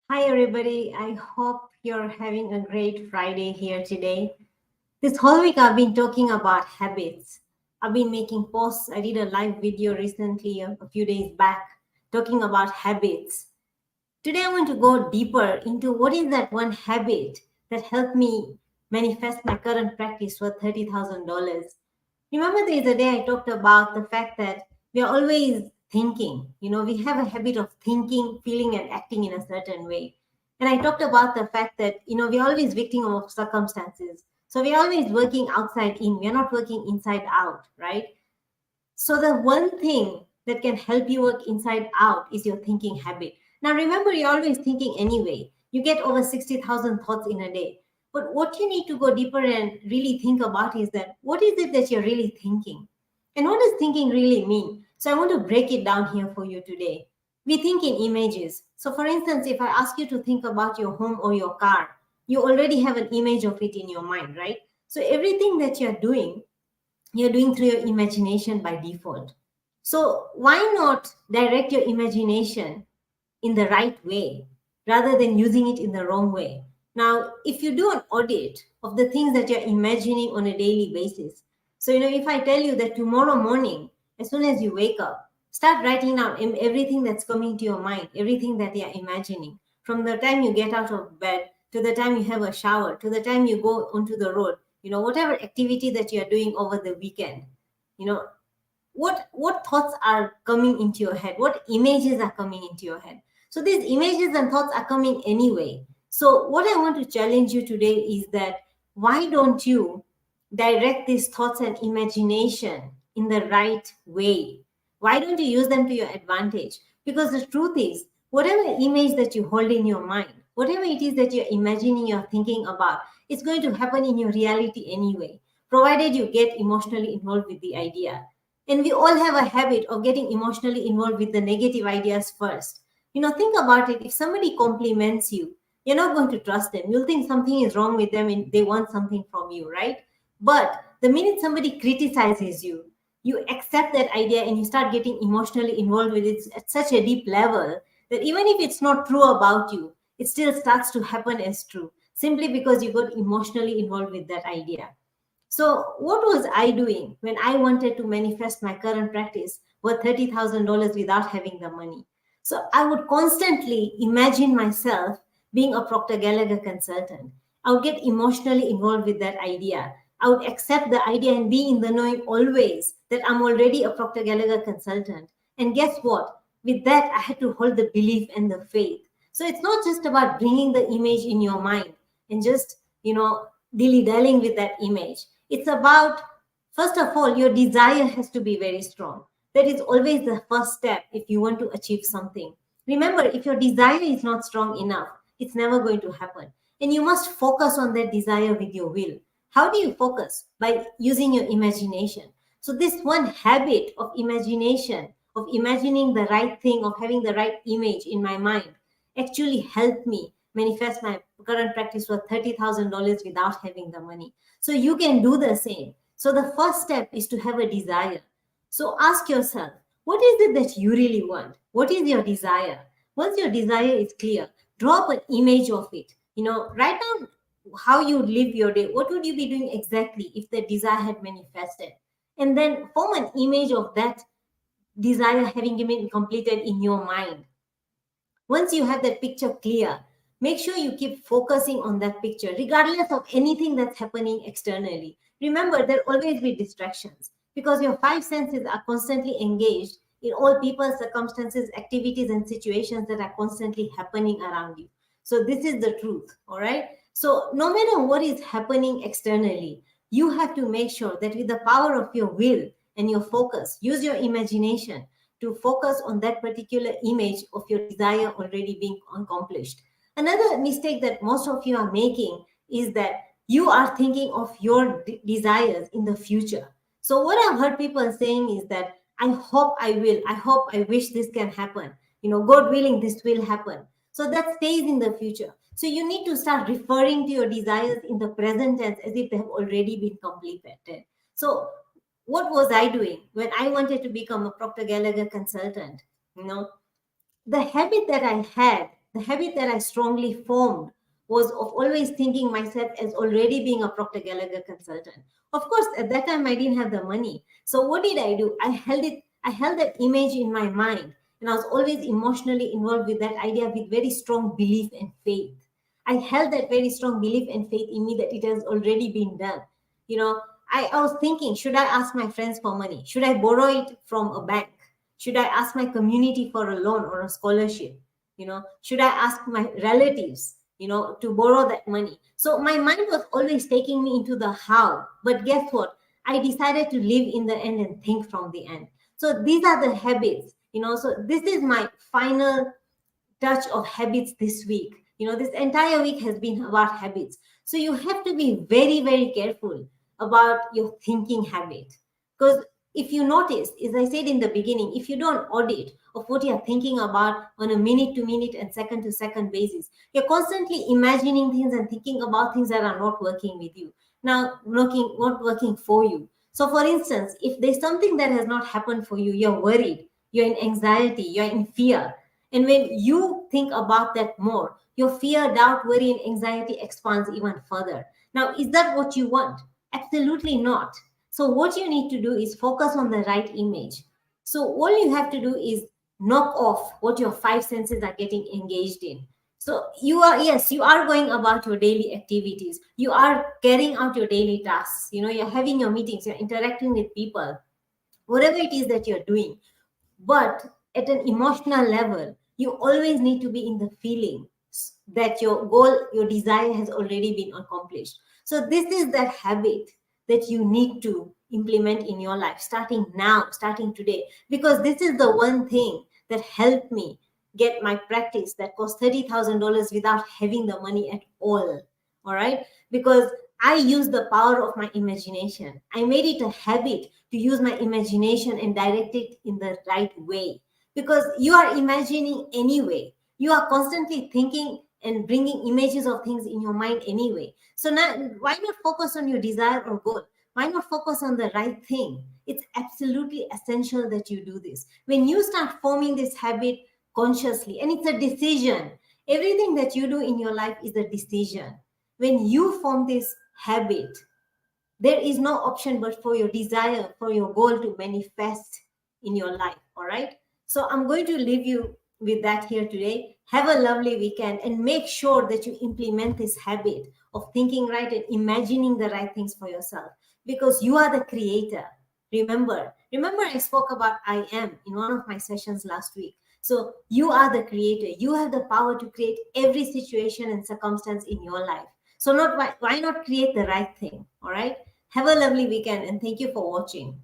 Hi, everybody. I hope you're having a great Friday here today. This whole week, I've been talking about habits. I've been making posts. I did a live video recently, a few days back, talking about habits. Today, I want to go deeper into what is that one habit that helped me manifest my current practice worth $30,000. Remember, the other day I talked about the fact that we are always thinking. We have a habit of thinking, feeling, and acting in a certain way. And I talked about the fact that, we're always victim of circumstances. So we're always working outside in, we're not working inside out, right? So the one thing that can help you work inside out is your thinking habit. Now remember, you're always thinking anyway. You get over 60,000 thoughts in a day. But what you need to go deeper and really think about is that what is it that you're really thinking? And what does thinking really mean? So I want to break it down here for you today. We think in images. So for instance, if I ask you to think about your home or your car, you already have an image of it in your mind, right? So everything that you're doing through your imagination by default. So why not direct your imagination in the right way rather than using it in the wrong way? Now, if you do an audit of the things that you're imagining on a daily basis, so if I tell you that tomorrow morning, as soon as you wake up, start writing down everything that's coming to your mind, everything that you're imagining, from the time you get out of bed to the time you have a shower to the time you go onto the road, whatever activity that you're doing over the weekend, you know what thoughts are coming into your head, what images are coming into your head. So these images and thoughts are coming anyway. So what I want to challenge you today is that why don't you direct these thoughts and imagination in the right way? Why don't you use them to your advantage? Because the truth is, whatever image that you hold in your mind, whatever it is that you're imagining, you're thinking about, it's going to happen in your reality anyway, provided you get emotionally involved with the idea. And we all have a habit of getting emotionally involved with the negative ideas first. Think about it. If somebody compliments you, you're not going to trust them. You'll think something is wrong with them and they want something from you, right? But the minute somebody criticizes you, you accept that idea and you start getting emotionally involved with it at such a deep level that even if it's not true about you, it still starts to happen as true simply because you got emotionally involved with that idea. So, what was I doing when I wanted to manifest my current practice worth $30,000 without having the money? So, I would constantly imagine myself being a Procter Gallagher consultant. I would get emotionally involved with that idea. I would accept the idea and be in the knowing always that I'm already a Procter Gallagher consultant. And guess what? With that, I had to hold the belief and the faith. So, it's not just about bringing the image in your mind and just, dilly dallying with that image. It's about, first of all, your desire has to be very strong. That is always the first step if you want to achieve something. Remember, if your desire is not strong enough, it's never going to happen. And you must focus on that desire with your will. How do you focus? By using your imagination. So, this one habit of imagination, of imagining the right thing, of having the right image in my mind, actually helped me manifest my current practice for $30,000 without having the money. So you can do the same. So the first step is to have a desire. So ask yourself, what is it that you really want? What is your desire? Once your desire is clear, draw up an image of it. Write down how you would live your day. What would you be doing exactly if the desire had manifested? And then form an image of that desire having been completed in your mind. Once you have that picture clear, make sure you keep focusing on that picture, regardless of anything that's happening externally. Remember, there will always be distractions because your five senses are constantly engaged in all people, circumstances, activities, and situations that are constantly happening around you. So, this is the truth, all right? So, no matter what is happening externally, you have to make sure that with the power of your will and your focus, use your imagination to focus on that particular image of your desire already being accomplished. Another mistake that most of you are making is that you are thinking of your desires in the future. So, what I've heard people saying is that I hope I will, I hope I wish this can happen. God willing, this will happen. So, that stays in the future. So, you need to start referring to your desires in the present tense as if they have already been completed. So, what was I doing when I wanted to become a Procter Gallagher consultant? The habit that I had, the habit that I strongly formed was of always thinking myself as already being a Procter Gallagher consultant. Of course, at that time I didn't have the money. So what did I do? I held that image in my mind, and I was always emotionally involved with that idea with very strong belief and faith. I held that very strong belief and faith in me that it has already been done. You know, I was thinking, should I ask my friends for money? Should I borrow it from a bank? Should I ask my community for a loan or a scholarship? Should I ask my relatives, to borrow that money? So my mind was always taking me into the how. But guess what? I decided to live in the end and think from the end. So these are the habits, so this is my final touch of habits this week. This entire week has been about habits. So you have to be very, very careful about your thinking habit. Because if you notice, as I said in the beginning, if you don't audit of what you're thinking about on a minute to minute and second to second basis, you're constantly imagining things and thinking about things that are not working with you. Now, not working for you. So for instance, if there's something that has not happened for you, you're worried, you're in anxiety, you're in fear. And when you think about that more, your fear, doubt, worry, and anxiety expands even further. Now, is that what you want? Absolutely not. So, what you need to do is focus on the right image. So, all you have to do is knock off what your five senses are getting engaged in. So, you are going about your daily activities. You are carrying out your daily tasks. You're having your meetings, you're interacting with people, whatever it is that you're doing. But at an emotional level, you always need to be in the feeling that your goal, your desire has already been accomplished. So this is that habit that you need to implement in your life, starting now, starting today, because this is the one thing that helped me get my practice that cost $30,000 without having the money at all. All right. Because I use the power of my imagination. I made it a habit to use my imagination and direct it in the right way. Because you are imagining anyway. You are constantly thinking and bringing images of things in your mind anyway. So now, why not focus on your desire or goal? Why not focus on the right thing? It's absolutely essential that you do this. When you start forming this habit consciously, and it's a decision, everything that you do in your life is a decision. When you form this habit, there is no option but for your desire, for your goal to manifest in your life. All right. So I'm going to leave you with that here today. Have a lovely weekend and make sure that you implement this habit of thinking right and imagining the right things for yourself, because you are the creator. Remember, I spoke about I am in one of my sessions last week. So you are the creator. You have the power to create every situation and circumstance in your life. So why not create the right thing? All right. Have a lovely weekend and thank you for watching.